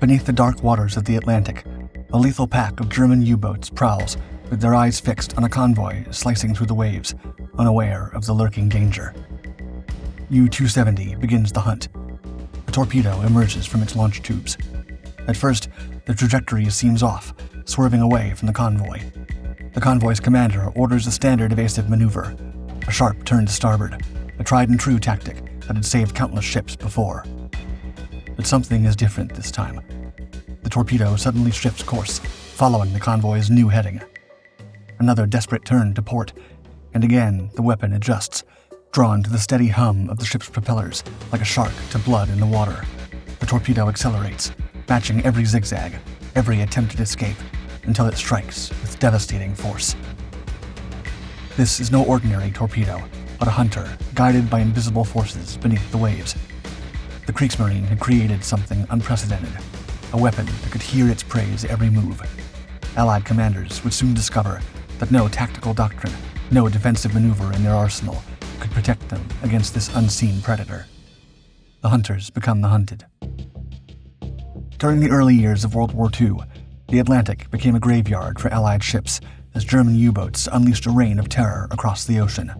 Beneath the dark waters of the Atlantic, a lethal pack of German U-boats prowls with their eyes fixed on a convoy slicing through the waves, unaware of the lurking danger. U-270 begins the hunt. A torpedo emerges from its launch tubes. At first, the trajectory seems off, swerving away from the convoy. The convoy's commander orders a standard evasive maneuver, a sharp turn to starboard, a tried-and-true tactic that had saved countless ships before. But something is different this time. The torpedo suddenly shifts course, following the convoy's new heading. Another desperate turn to port, and again the weapon adjusts, drawn to the steady hum of the ship's propellers like a shark to blood in the water. The torpedo accelerates, matching every zigzag, every attempted escape, until it strikes with devastating force. This is no ordinary torpedo, but a hunter guided by invisible forces beneath the waves. The Kriegsmarine had created something unprecedented, a weapon that could hear its prey's every move. Allied commanders would soon discover that no tactical doctrine, no defensive maneuver in their arsenal could protect them against this unseen predator. The hunters become the hunted. During the early years of World War II, the Atlantic became a graveyard for Allied ships as German U-boats unleashed a reign of terror across the ocean.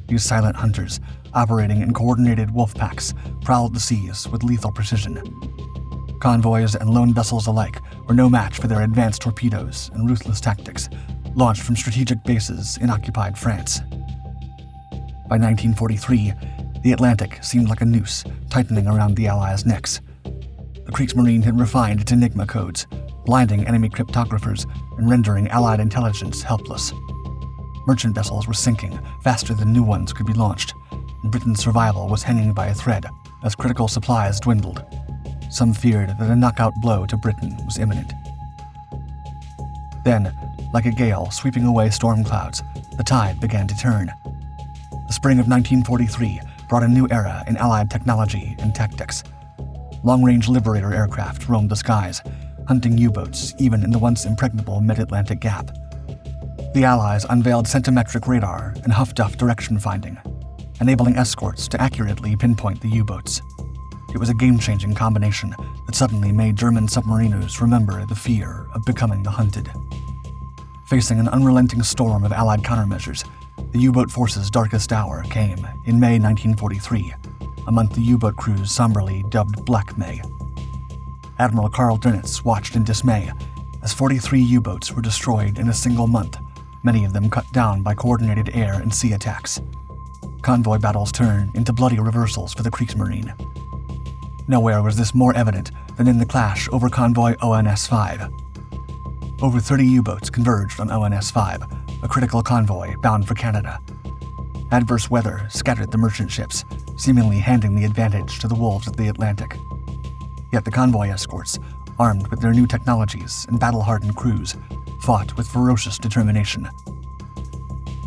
These silent hunters, operating in coordinated wolf packs, prowled the seas with lethal precision. Convoys and lone vessels alike were no match for their advanced torpedoes and ruthless tactics, launched from strategic bases in occupied France. By 1943, the Atlantic seemed like a noose tightening around the Allies' necks. The Kriegsmarine had refined its Enigma codes, blinding enemy cryptographers and rendering Allied intelligence helpless. Merchant vessels were sinking faster than new ones could be launched, and Britain's survival was hanging by a thread as critical supplies dwindled. Some feared that a knockout blow to Britain was imminent. Then, like a gale sweeping away storm clouds, the tide began to turn. The spring of 1943 brought a new era in Allied technology and tactics. Long-range Liberator aircraft roamed the skies, hunting U-boats even in the once impregnable mid-Atlantic gap. The Allies unveiled centimetric radar and Huff-Duff direction finding, enabling escorts to accurately pinpoint the U-boats. It was a game-changing combination that suddenly made German submariners remember the fear of becoming the hunted. Facing an unrelenting storm of Allied countermeasures, the U-boat force's darkest hour came in May 1943, a month the U-boat crews somberly dubbed Black May. Admiral Karl Dönitz watched in dismay as 43 U-boats were destroyed in a single month, many of them cut down by coordinated air and sea attacks. Convoy battles turned into bloody reversals for the Kriegsmarine. Nowhere was this more evident than in the clash over convoy ONS-5. Over 30 U-boats converged on ONS-5, a critical convoy bound for Canada. Adverse weather scattered the merchant ships, seemingly handing the advantage to the wolves of the Atlantic. Yet the convoy escorts, armed with their new technologies and battle-hardened crews, fought with ferocious determination.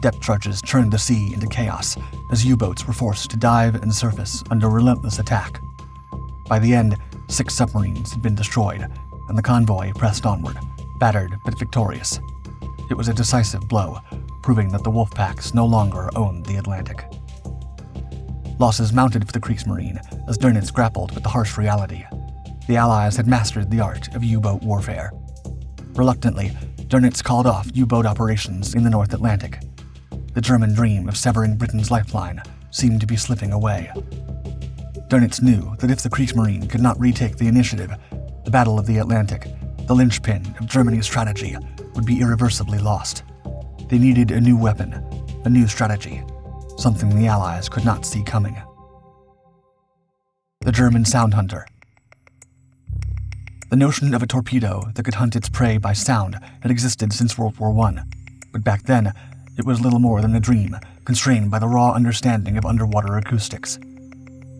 Depth charges turned the sea into chaos as U-boats were forced to dive and surface under relentless attack. By the end, 6 submarines had been destroyed, and the convoy pressed onward, battered but victorious. It was a decisive blow, proving that the wolf packs no longer owned the Atlantic. Losses mounted for the Kriegsmarine as Dönitz grappled with the harsh reality. The Allies had mastered the art of U-boat warfare. Reluctantly, Dönitz called off U-boat operations in the North Atlantic. The German dream of severing Britain's lifeline seemed to be slipping away. Dönitz knew that if the Kriegsmarine could not retake the initiative, the Battle of the Atlantic, the linchpin of Germany's strategy, would be irreversibly lost. They needed a new weapon, a new strategy, something the Allies could not see coming. The German Sound Hunter. The notion of a torpedo that could hunt its prey by sound had existed since World War I, but back then, it was little more than a dream, constrained by the raw understanding of underwater acoustics.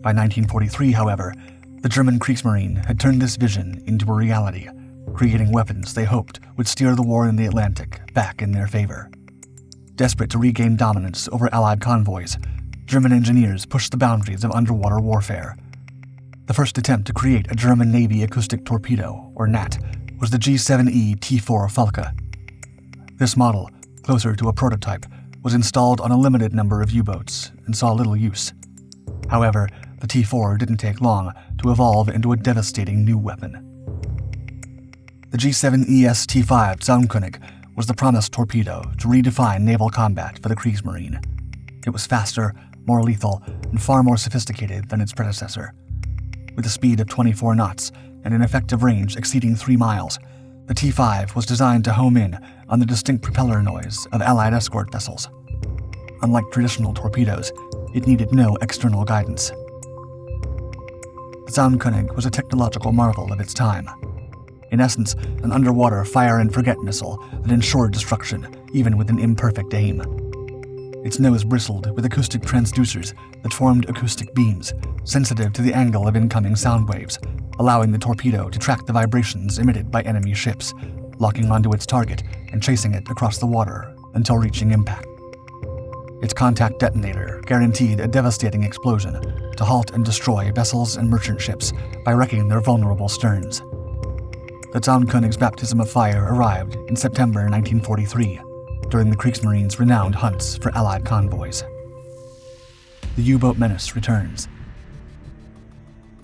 By 1943, however, the German Kriegsmarine had turned this vision into a reality, creating weapons they hoped would steer the war in the Atlantic back in their favor. Desperate to regain dominance over Allied convoys, German engineers pushed the boundaries of underwater warfare. The first attempt to create a German Navy acoustic torpedo, or NAT, was the G7E T4 Falke. This model, closer to a prototype, was installed on a limited number of U-boats and saw little use. However, the T4 didn't take long to evolve into a devastating new weapon. The G7ES T5 Zaunkönig was the promised torpedo to redefine naval combat for the Kriegsmarine. It was faster, more lethal, and far more sophisticated than its predecessor. With a speed of 24 knots and an effective range exceeding 3 miles, the T5 was designed to home in on the distinct propeller noise of Allied escort vessels. Unlike traditional torpedoes, it needed no external guidance. The Zaunkönig was a technological marvel of its time. In essence, an underwater fire-and-forget missile that ensured destruction even with an imperfect aim. Its nose bristled with acoustic transducers that formed acoustic beams, sensitive to the angle of incoming sound waves, allowing the torpedo to track the vibrations emitted by enemy ships, locking onto its target and chasing it across the water until reaching impact. Its contact detonator guaranteed a devastating explosion to halt and destroy vessels and merchant ships by wrecking their vulnerable sterns. The Zaunkönig's baptism of fire arrived in September 1943, during the Kriegsmarine's renowned hunts for Allied convoys. The U-boat menace returns.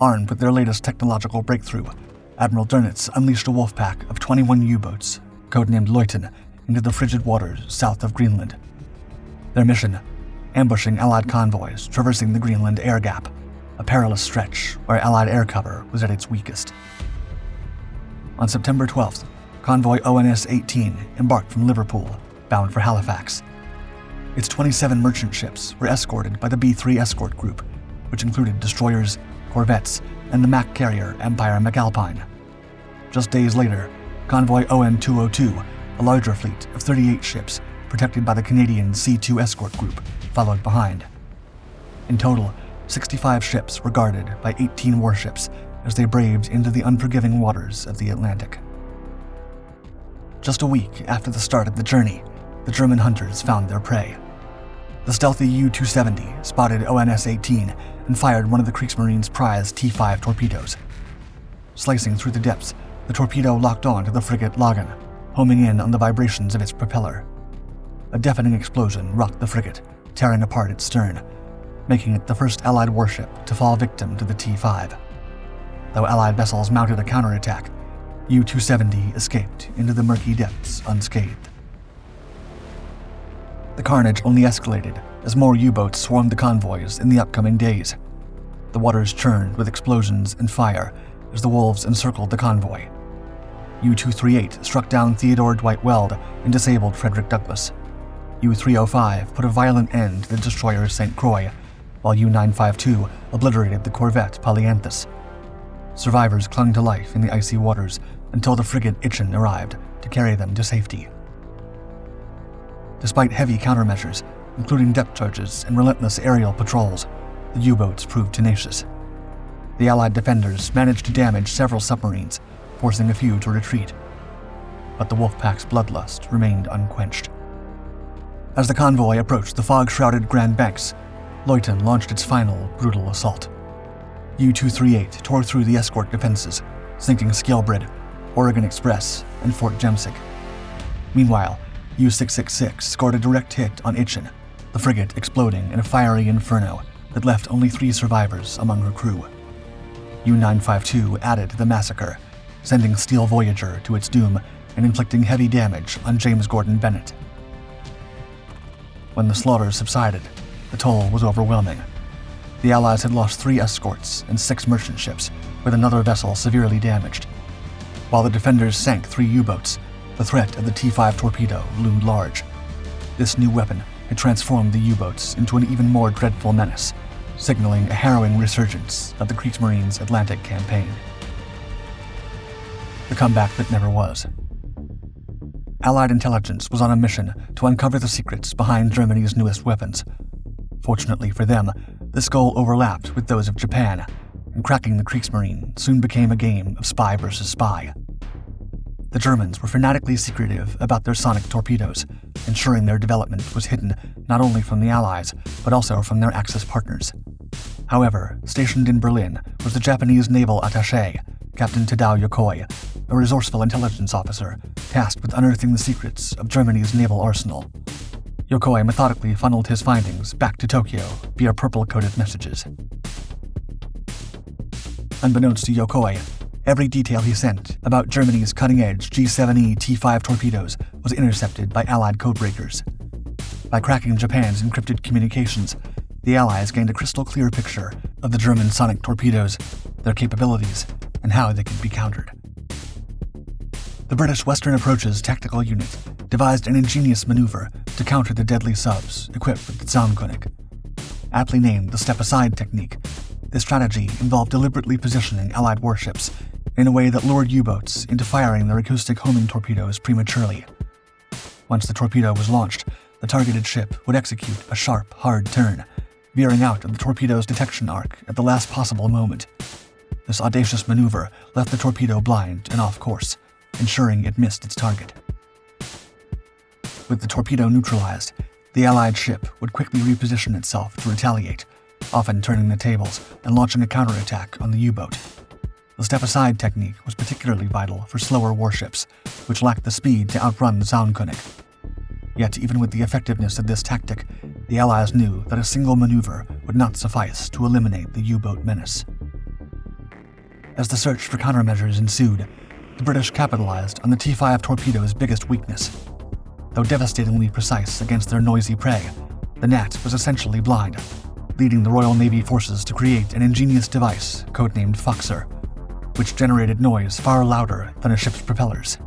Armed with their latest technological breakthrough, Admiral Dönitz unleashed a wolf pack of 21 U-boats, codenamed Leuten, into the frigid waters south of Greenland. Their mission: ambushing Allied convoys traversing the Greenland air gap, a perilous stretch where Allied air cover was at its weakest. On September 12th, Convoy ONS-18 embarked from Liverpool, bound for Halifax. Its 27 merchant ships were escorted by the B-3 escort group, which included destroyers, corvettes, and the Mac carrier Empire McAlpine. Just days later, Convoy ON-202, a larger fleet of 38 ships protected by the Canadian C-2 escort group, followed behind. In total, 65 ships were guarded by 18 warships as they braved into the unforgiving waters of the Atlantic. Just a week after the start of the journey, the German hunters found their prey. The stealthy U-270 spotted ONS-18 and fired one of the Kriegsmarine's prized T-5 torpedoes. Slicing through the depths, the torpedo locked on to the frigate Lagan, homing in on the vibrations of its propeller. A deafening explosion rocked the frigate, tearing apart its stern, making it the first Allied warship to fall victim to the T-5. Though Allied vessels mounted a counterattack, U-270 escaped into the murky depths unscathed. The carnage only escalated as more U-boats swarmed the convoys in the upcoming days. The waters churned with explosions and fire as the wolves encircled the convoy. U-238 struck down Theodore Dwight Weld and disabled Frederick Douglass. U-305 put a violent end to the destroyer St. Croix, while U-952 obliterated the corvette Polyanthus. Survivors clung to life in the icy waters until the frigate Itchen arrived to carry them to safety. Despite heavy countermeasures, including depth charges and relentless aerial patrols, the U-boats proved tenacious. The Allied defenders managed to damage several submarines, forcing a few to retreat. But the Wolfpack's bloodlust remained unquenched. As the convoy approached the fog-shrouded Grand Banks, Leuten launched its final brutal assault. U-238 tore through the escort defenses, sinking Skjelbred, Oregon Express, and Fort Jemsig. Meanwhile, U-666 scored a direct hit on Itchen, the frigate exploding in a fiery inferno that left only 3 survivors among her crew. U-952 added to the massacre, sending Steel Voyager to its doom and inflicting heavy damage on James Gordon Bennett. When the slaughter subsided, the toll was overwhelming. The Allies had lost 3 escorts and 6 merchant ships, with another vessel severely damaged. While the defenders sank 3 U-boats, the threat of the T-5 torpedo loomed large. This new weapon had transformed the U-boats into an even more dreadful menace, signaling a harrowing resurgence of the Kriegsmarine's Atlantic campaign. The comeback that never was. Allied intelligence was on a mission to uncover the secrets behind Germany's newest weapons. Fortunately for them, this goal overlapped with those of Japan, and cracking the Kriegsmarine soon became a game of spy versus spy. The Germans were fanatically secretive about their sonic torpedoes, ensuring their development was hidden not only from the Allies, but also from their Axis partners. However, stationed in Berlin was the Japanese naval attaché, Captain Tadao Yokoi, a resourceful intelligence officer tasked with unearthing the secrets of Germany's naval arsenal. Yokoi methodically funneled his findings back to Tokyo via purple-coded messages. Unbeknownst to Yokoi, Every detail he sent about Germany's cutting-edge G7E T5 torpedoes was intercepted by Allied codebreakers. By cracking Japan's encrypted communications, the Allies gained a crystal-clear picture of the German sonic torpedoes, their capabilities, and how they could be countered. The British Western Approach's tactical unit devised an ingenious maneuver to counter the deadly subs equipped with the Zaunkönig. Aptly named the step-aside technique, this strategy involved deliberately positioning Allied warships in a way that lured U-boats into firing their acoustic homing torpedoes prematurely. Once the torpedo was launched, the targeted ship would execute a sharp, hard turn, veering out of the torpedo's detection arc at the last possible moment. This audacious maneuver left the torpedo blind and off course, ensuring it missed its target. With the torpedo neutralized, the Allied ship would quickly reposition itself to retaliate, often turning the tables and launching a counterattack on the U-boat. The step-aside technique was particularly vital for slower warships, which lacked the speed to outrun the Zaunkönig. Yet, even with the effectiveness of this tactic, the Allies knew that a single maneuver would not suffice to eliminate the U-boat menace. As the search for countermeasures ensued, the British capitalized on the T5 torpedo's biggest weakness. Though devastatingly precise against their noisy prey, the Gnat was essentially blind, leading the Royal Navy forces to create an ingenious device codenamed Foxer, which generated noise far louder than a ship's propellers.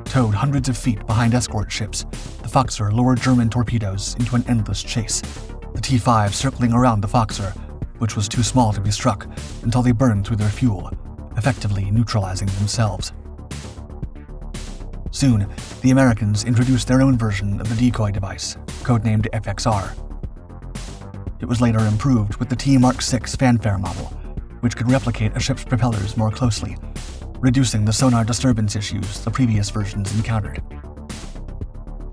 Towed hundreds of feet behind escort ships, the Foxer lured German torpedoes into an endless chase, the T5 circling around the Foxer, which was too small to be struck, until they burned through their fuel, effectively neutralizing themselves. Soon, the Americans introduced their own version of the decoy device, codenamed FXR. It was later improved with the T Mark 6 fanfare model, which could replicate a ship's propellers more closely, reducing the sonar disturbance issues the previous versions encountered.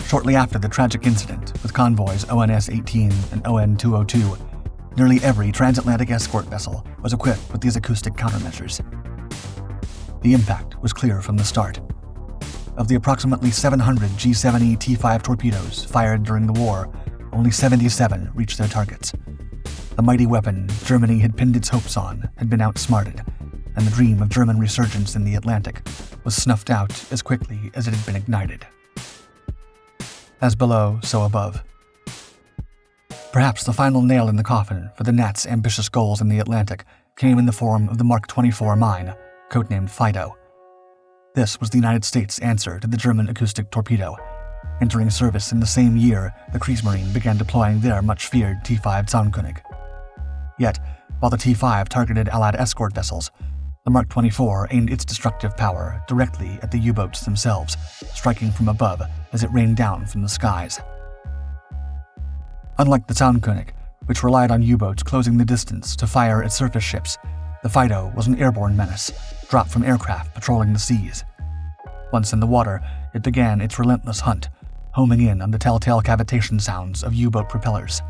Shortly after the tragic incident with Convoy's ONS-18 and ON-202, nearly every transatlantic escort vessel was equipped with these acoustic countermeasures. The impact was clear from the start. Of the approximately 700 G7E T5 torpedoes fired during the war, only 77 reached their targets. The mighty weapon Germany had pinned its hopes on had been outsmarted, and the dream of German resurgence in the Atlantic was snuffed out as quickly as it had been ignited. As below, so above. Perhaps the final nail in the coffin for the Gnat's ambitious goals in the Atlantic came in the form of the Mark 24 mine, codenamed Fido. This was the United States' answer to the German acoustic torpedo, entering service in the same year the Kriegsmarine began deploying their much-feared T5 Zaunkönig. Yet, while the T5 targeted Allied escort vessels, the Mark 24 aimed its destructive power directly at the U-boats themselves, striking from above as it rained down from the skies. Unlike the Zaunkönig, which relied on U-boats closing the distance to fire at surface ships, the Fido was an airborne menace, dropped from aircraft patrolling the seas. Once in the water, it began its relentless hunt, homing in on the telltale cavitation sounds of U-boat propellers.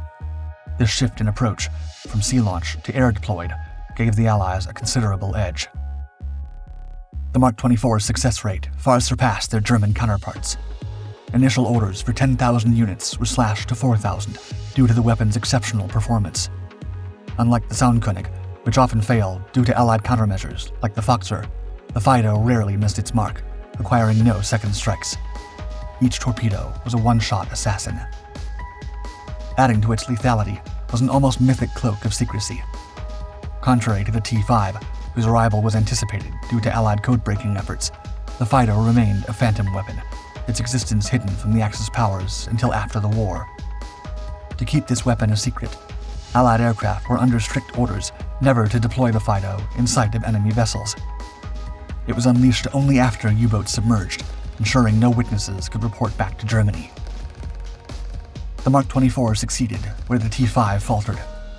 This shift in approach, from sea launch to air deployed, gave the Allies a considerable edge. The Mark 24's success rate far surpassed their German counterparts. Initial orders for 10,000 units were slashed to 4,000 due to the weapon's exceptional performance. Unlike the Zaunkönig, which often failed due to Allied countermeasures like the Foxer, the Fido rarely missed its mark, requiring no second strikes. Each torpedo was a one-shot assassin. Adding to its lethality was an almost mythic cloak of secrecy. Contrary to the T5, whose arrival was anticipated due to Allied code-breaking efforts, the Fido remained a phantom weapon, its existence hidden from the Axis powers until after the war. To keep this weapon a secret, Allied aircraft were under strict orders never to deploy the Fido in sight of enemy vessels. It was unleashed only after U-boats submerged, ensuring no witnesses could report back to Germany. The Mark 24 succeeded where the T5 faltered,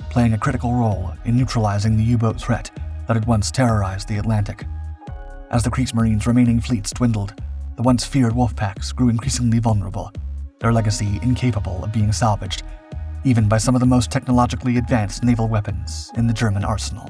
playing a critical role in neutralizing the U-boat threat that had once terrorized the Atlantic. As the Kriegsmarine's remaining fleets dwindled, the once feared wolf packs grew increasingly vulnerable, their legacy incapable of being salvaged, even by some of the most technologically advanced naval weapons in the German arsenal.